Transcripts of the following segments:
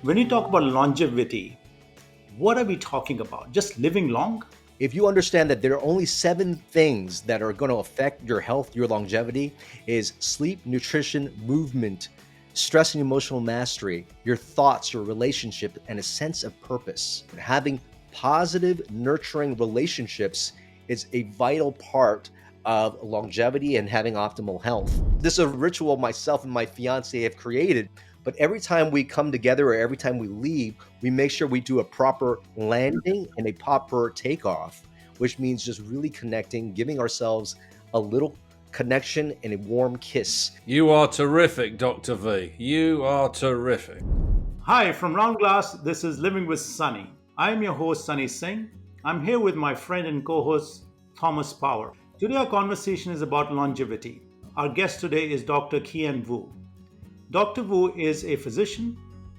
When you talk about longevity, what are we talking about? Just living long? If you understand that there are only 7 things that are going to affect your health, your longevity, is sleep, nutrition, movement, stress and emotional mastery, your thoughts, your relationship, and a sense of purpose. Having positive, nurturing relationships is a vital part of longevity and having optimal health. This is a ritual myself and my fiance have created. But every time we come together or every time we leave, we make sure we do a proper landing and a proper takeoff, which means just really connecting, giving ourselves a little connection and a warm kiss. You are terrific, Dr. V. You are terrific. Hi, from Round Glass, this is Living with Sunny. I am your host, Sunny Singh. I'm here with my friend and co host, Thomas Power. Today, our conversation is about longevity. Our guest today is Dr. Kien Vuu. Dr. Vuu is a physician,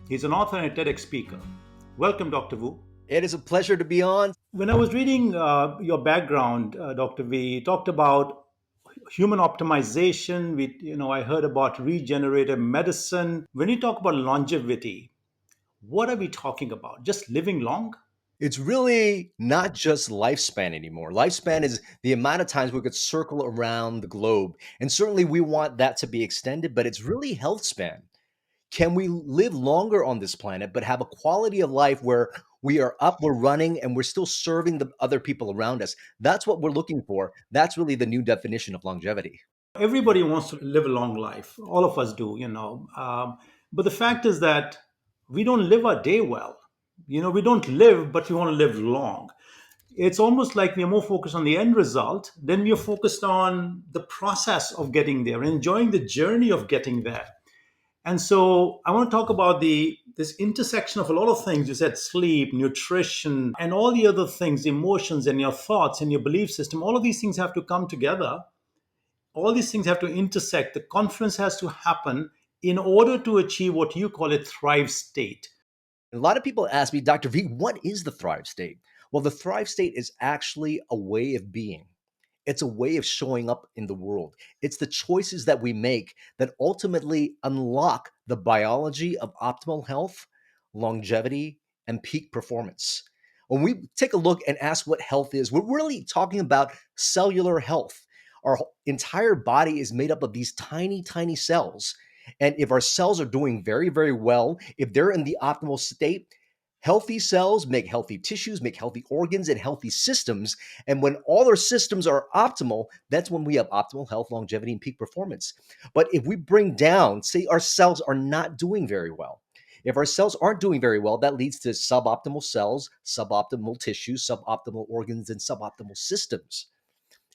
he's an author and a TEDx speaker. Welcome, Dr. Vuu. It is a pleasure to be on. When I was reading your background, Dr. V, you talked about human optimization. I heard about regenerative medicine. When you talk about longevity, what are we talking about? Just living long? It's really not just lifespan anymore. Lifespan is the amount of times we could circle around the globe. And certainly we want that to be extended, but it's really health span. Can we live longer on this planet, but have a quality of life where we are up, we're running, and we're still serving the other people around us? That's what we're looking for. That's really the new definition of longevity. Everybody wants to live a long life. All of us do, but the fact is that we don't live our day well. We don't live, but we want to live long. It's almost like we are more focused on the end result than we are focused on the process of getting there, enjoying the journey of getting there. And so I want to talk about the this intersection of a lot of things. You said sleep, nutrition, and all the other things, emotions and your thoughts and your belief system. All of these things have to come together. All these things have to intersect. The confluence has to happen in order to achieve what you call a thrive state. A lot of people ask me, Dr. V, what is the thrive state? Well, the thrive state is actually a way of being. It's a way of showing up in the world. It's the choices that we make that ultimately unlock the biology of optimal health, longevity, and peak performance. When we take a look and ask what health is, we're really talking about cellular health. Our entire body is made up of these tiny, tiny cells. And if our cells are doing very, very well, if they're in the optimal state, healthy cells make healthy tissues, make healthy organs, and healthy systems. And when all our systems are optimal, that's when we have optimal health, longevity, and peak performance. But if we bring down, say our cells are not doing very well, if our cells aren't doing very well, that leads to suboptimal cells, suboptimal tissues, suboptimal organs, and suboptimal systems.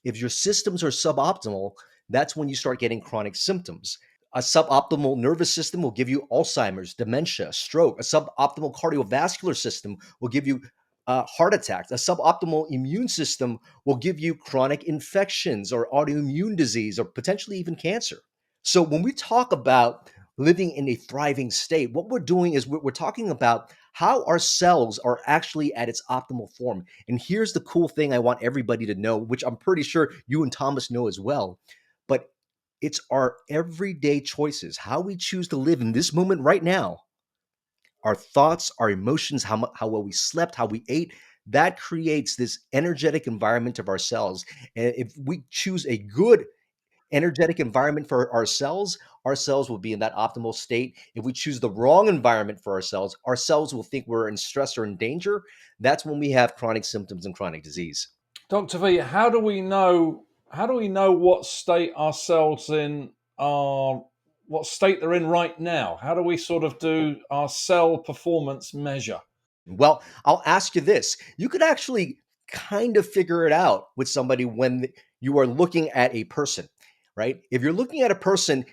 If your systems are suboptimal, that's when you start getting chronic symptoms. A suboptimal nervous system will give you Alzheimer's, dementia, stroke. A suboptimal cardiovascular system will give you heart attacks. A suboptimal immune system will give you chronic infections or autoimmune disease or potentially even cancer. So when we talk about living in a thriving state, what we're doing is we're talking about how our cells are actually at its optimal form. And here's the cool thing I want everybody to know, which I'm pretty sure you and Thomas know as well. But it's our everyday choices, how we choose to live in this moment right now. Our thoughts, our emotions, how well we slept, how we ate, that creates this energetic environment of ourselves. And if we choose a good energetic environment for our cells will be in that optimal state. If we choose the wrong environment for our cells will think we're in stress or in danger. That's when we have chronic symptoms and chronic disease. Dr. V, how do we know what state our cells in are what state they're in right now? How do we sort of do our cell performance measure? Well, I'll ask you this. You could actually kind of figure it out with somebody when you are looking at a person, right? If you're looking at a person,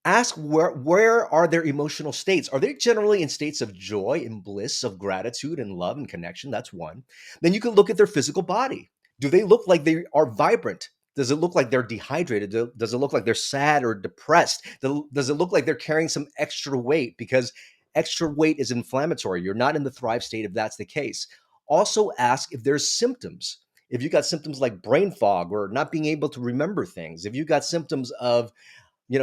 ask where are their emotional states? Are they generally in states of joy and bliss, of gratitude and love and connection? That's one. Then you can look at their physical body. Do they look like they are vibrant? Does it look like they're dehydrated? Does it look like they're sad or depressed? Does it look like they're carrying some extra weight? Because extra weight is inflammatory. You're not in the thrive state if that's the case. Also, ask if there's symptoms. If you got symptoms like brain fog or not being able to remember things, if you got symptoms of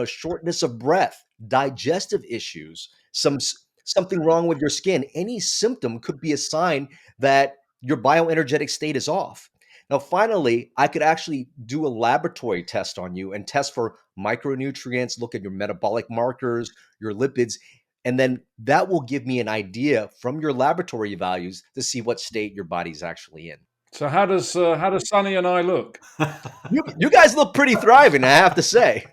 shortness of breath, digestive issues, some something wrong with your skin. Any symptom could be a sign that your bioenergetic state is off. Now, finally, I could actually do a laboratory test on you and test for micronutrients, look at your metabolic markers, your lipids, and then that will give me an idea from your laboratory values to see what state your body's actually in. So how does Sonny and I look? You guys look pretty thriving, I have to say.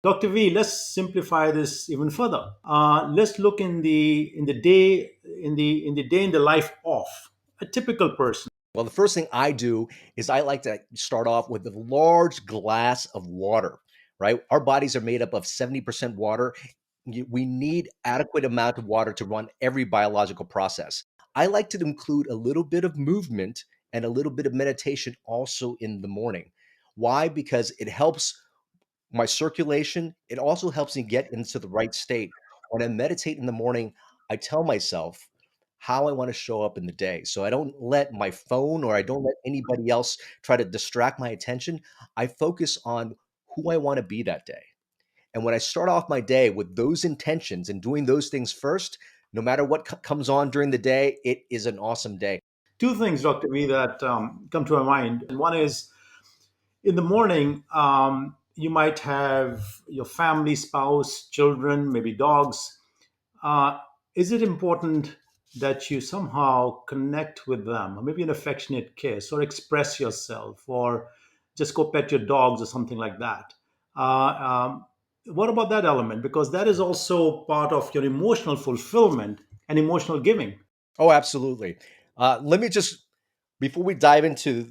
Dr. V, let's simplify this even further. Let's look in the day in the life of a typical person. Well, the first thing I do is I like to start off with a large glass of water, right? Our bodies are made up of 70% water. We need adequate amount of water to run every biological process. I like to include a little bit of movement and a little bit of meditation also in the morning. Why? Because it helps my circulation. It also helps me get into the right state. When I meditate in the morning, I tell myself how I want to show up in the day. So I don't let my phone or I don't let anybody else try to distract my attention. I focus on who I want to be that day. And when I start off my day with those intentions and doing those things first, no matter what comes on during the day, it is an awesome day. Two things, Dr. V, that come to my mind. And one is in the morning, you might have your family, spouse, children, maybe dogs. Uh, is it important that you somehow connect with them, or maybe an affectionate kiss, or express yourself, or just go pet your dogs, or something like that? What about that element? Because that is also part of your emotional fulfillment and emotional giving. Oh, absolutely. Let me just, before we dive into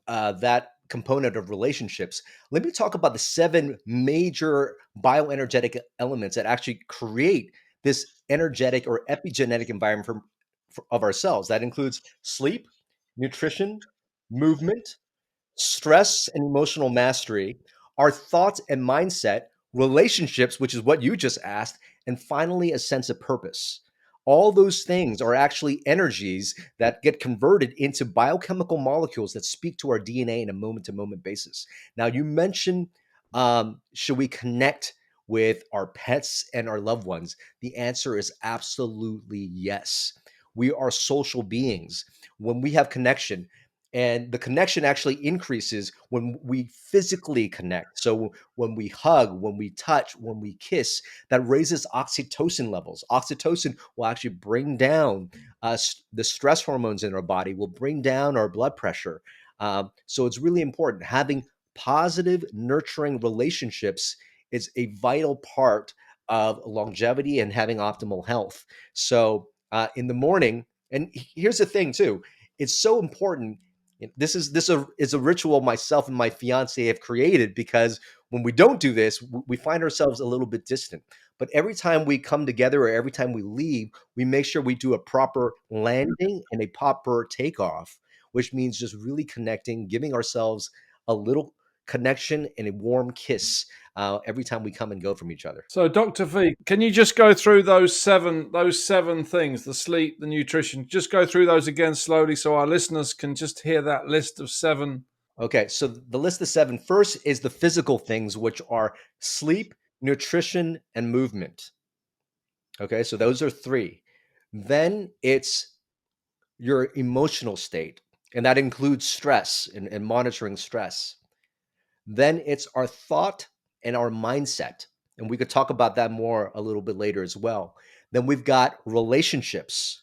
that component of relationships, let me talk about the seven major bioenergetic elements that actually create this energetic or epigenetic environment of ourselves. That includes sleep, nutrition, movement, stress and emotional mastery, our thoughts and mindset, relationships, which is what you just asked, and finally, a sense of purpose. All those things are actually energies that get converted into biochemical molecules that speak to our DNA in a moment to moment basis. Now, you mentioned, should we connect with our pets and our loved ones? The answer is absolutely yes. We are social beings. When we have connection, and the connection actually increases when we physically connect. So when we hug, when we touch, when we kiss, that raises oxytocin levels. Oxytocin will actually bring down the stress hormones in our body, will bring down our blood pressure. So it's really important. Having positive, nurturing relationships is a vital part of longevity and having optimal health. So in the morning, and here's the thing too, it's so important. Is a ritual myself and my fiance have created, because when we don't do this, we find ourselves a little bit distant. But every time we come together or every time we leave, we make sure we do a proper landing and a proper takeoff, which means just really connecting, giving ourselves a little connection and a warm kiss every time we come and go from each other. So, Dr. V, can you just go through those seven things, the sleep, the nutrition, just go through those again slowly so our listeners can just hear that list of seven. Okay, so the list of seven first is the physical things, which are sleep, nutrition, and movement. Okay, so those are three. Then it's your emotional state, and that includes stress and monitoring stress. Then it's our thought and our mindset. And we could talk about that more a little bit later as well. Then we've got relationships.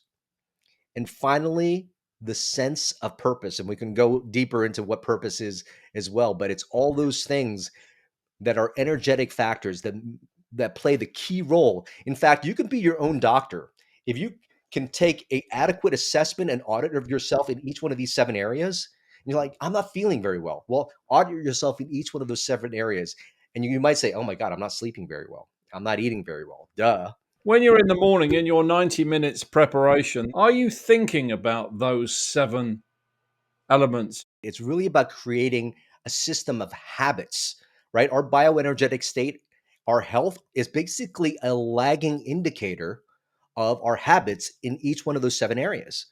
And finally, the sense of purpose. And we can go deeper into what purpose is as well. But it's all those things that are energetic factors that play the key role. In fact, you can be your own doctor if you can take a adequate assessment and audit of yourself in each one of these seven areas. And you're like, I'm not feeling very well. Well, audit yourself in each one of those seven areas, and you might say, oh my God, I'm not sleeping very well. I'm not eating very well. Duh. When you're in the morning in your 90 minutes preparation, are you thinking about those seven elements? It's really about creating a system of habits, right? Our bioenergetic state, our health is basically a lagging indicator of our habits in each one of those seven areas.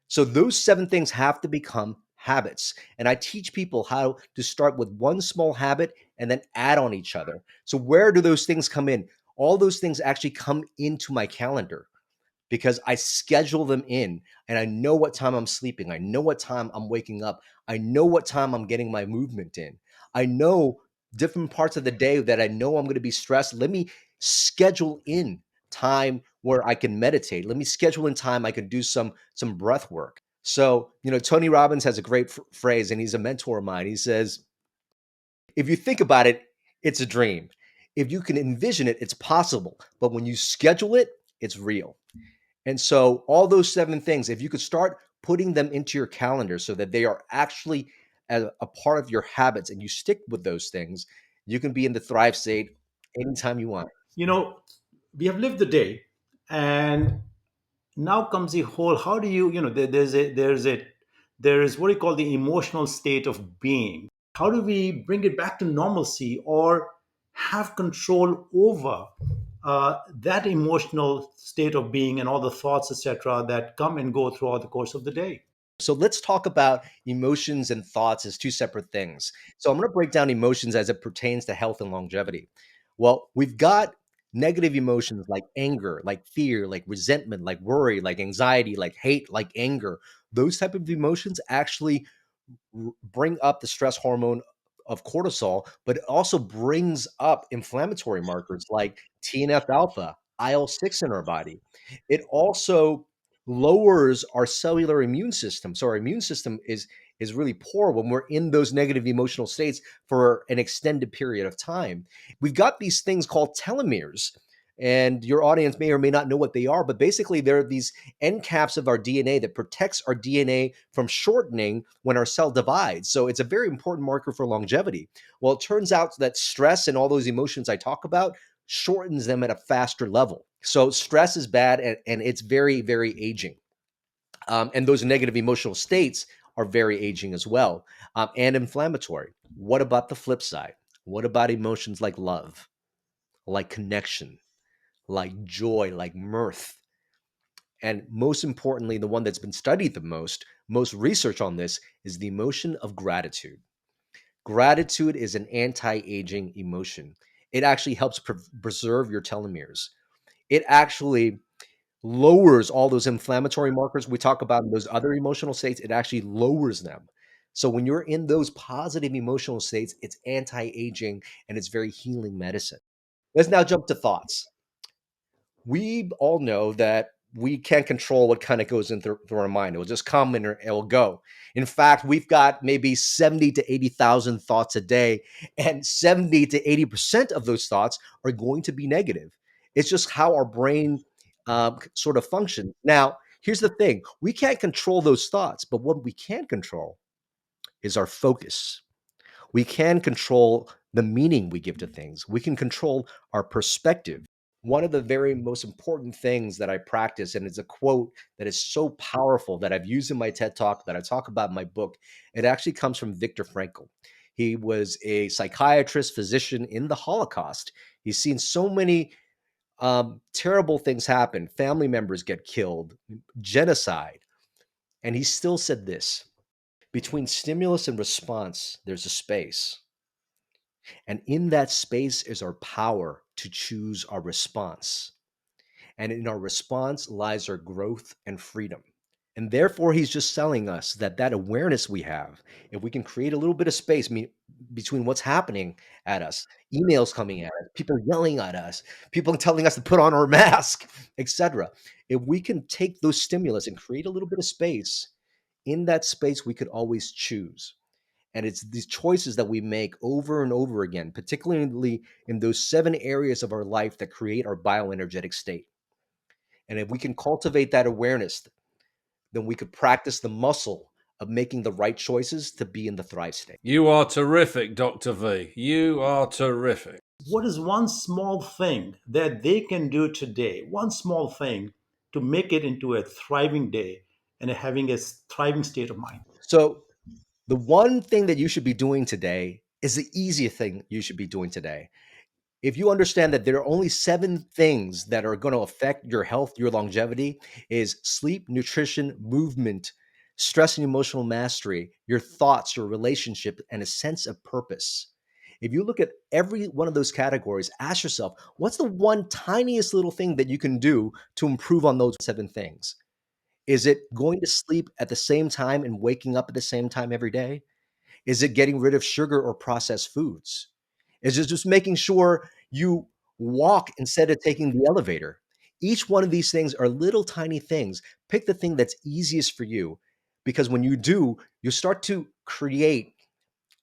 So those seven things have to become habits. And I teach people how to start with one small habit and then add on each other. So where do those things come in? All those things actually come into my calendar because I schedule them in and I know what time I'm sleeping. I know what time I'm waking up. I know what time I'm getting my movement in. I know different parts of the day that I know I'm going to be stressed. Let me schedule in time where I can meditate. Let me schedule in time I can do some breath work. So, Tony Robbins has a great phrase, and he's a mentor of mine. He says, if you think about it, it's a dream. If you can envision it, it's possible. But when you schedule it, it's real. And so, all those seven things, if you could start putting them into your calendar so that they are actually a part of your habits and you stick with those things, you can be in the thrive state anytime you want. You know, we have lived the day, and now comes the whole, how do you, there is what you call the emotional state of being. How do we bring it back to normalcy, or have control over that emotional state of being and all the thoughts, etc., that come and go throughout the course of the day? So let's talk about emotions and thoughts as two separate things. So I'm going to break down emotions as it pertains to health and longevity. Well, we've got negative emotions like anger, like fear, like resentment, like worry, like anxiety, like hate, like anger. Those type of emotions actually bring up the stress hormone of cortisol, but it also brings up inflammatory markers like TNF alpha, IL-6 in our body. It also lowers our cellular immune system. So our immune system is really poor when we're in those negative emotional states for an extended period of time. We've got these things called telomeres, and your audience may or may not know what they are, but basically they're these end caps of our DNA that protects our DNA from shortening when our cell divides. So it's a very important marker for longevity. Well, it turns out that stress and all those emotions I talk about shortens them at a faster level. So stress is bad, and it's very, very aging. And those negative emotional states are very aging as well, and inflammatory. What about the flip side? What about emotions like love, like connection, like joy, like mirth? And most importantly, the one that's been studied the most research on this is the emotion of gratitude. Gratitude is an anti aging emotion. It actually helps preserve your telomeres. It actually lowers all those inflammatory markers we talk about in those other emotional states. It actually lowers them. So when you're in those positive emotional states, it's anti aging and it's very healing medicine. Let's now jump to thoughts. We all know that we can't control what kind of goes in through our mind. It will just come and it will go. In fact, we've got maybe 70 to 80,000 thoughts a day, and 70 to 80% of those thoughts are going to be negative. It's just how our brain sort of functions. Now, here's the thing: we can't control those thoughts, but what we can control is our focus. We can control the meaning we give to things. We can control our perspective. One of the very most important things that I practice, and it's a quote that is so powerful that I've used in my TED Talk, that I talk about in my book, it actually comes from Viktor Frankl. He was a psychiatrist, physician in the Holocaust. He's seen so many terrible things happen. Family members get killed, genocide. And he still said this: between stimulus and response, there's a space. And in that space is our power to choose our response. And in our response lies our growth and freedom. And therefore, he's just telling us that that awareness we have, if we can create a little bit of space between what's happening at us, emails coming at us, people yelling at us, people telling us to put on our mask, etc. If we can take those stimulus and create a little bit of space, in that space, we could always choose. And it's these choices that we make over and over again, particularly in those 7 areas of our life that create our bioenergetic state. And if we can cultivate that awareness, then we could practice the muscle of making the right choices to be in the thrive state. You are terrific, Dr. V. You are terrific. What is one small thing that they can do today, one small thing, to make it into a thriving day and having a thriving state of mind? So, the one thing that you should be doing today is the easiest thing you should be doing today. If you understand that there are only 7 things that are going to affect your health, your longevity, is sleep, nutrition, movement, stress and emotional mastery, your thoughts, your relationship, and a sense of purpose. If you look at every one of those categories, ask yourself, what's the one tiniest little thing that you can do to improve on those 7 things? Is it going to sleep at the same time and waking up at the same time every day? Is it getting rid of sugar or processed foods? Is it just making sure you walk instead of taking the elevator? Each one of these things are little tiny things. Pick the thing that's easiest for you, because when you do, you start to create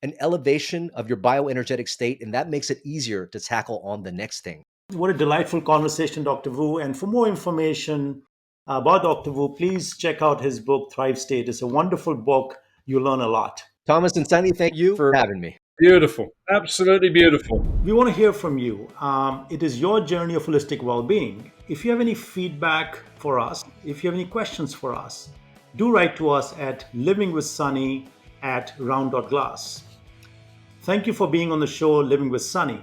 an elevation of your bioenergetic state, and that makes it easier to tackle on the next thing. What a delightful conversation, Dr. Vu. And for more information about Dr. Vu, please check out his book, Thrive State. It's a wonderful book. You learn a lot. Thomas and Sunny, thank you for having me. Beautiful. Absolutely beautiful. We want to hear from you. It is your journey of holistic well being. If you have any feedback for us, if you have any questions for us, do write to us at livingwithsunny@round.glass. Thank you for being on the show, Living with Sunny.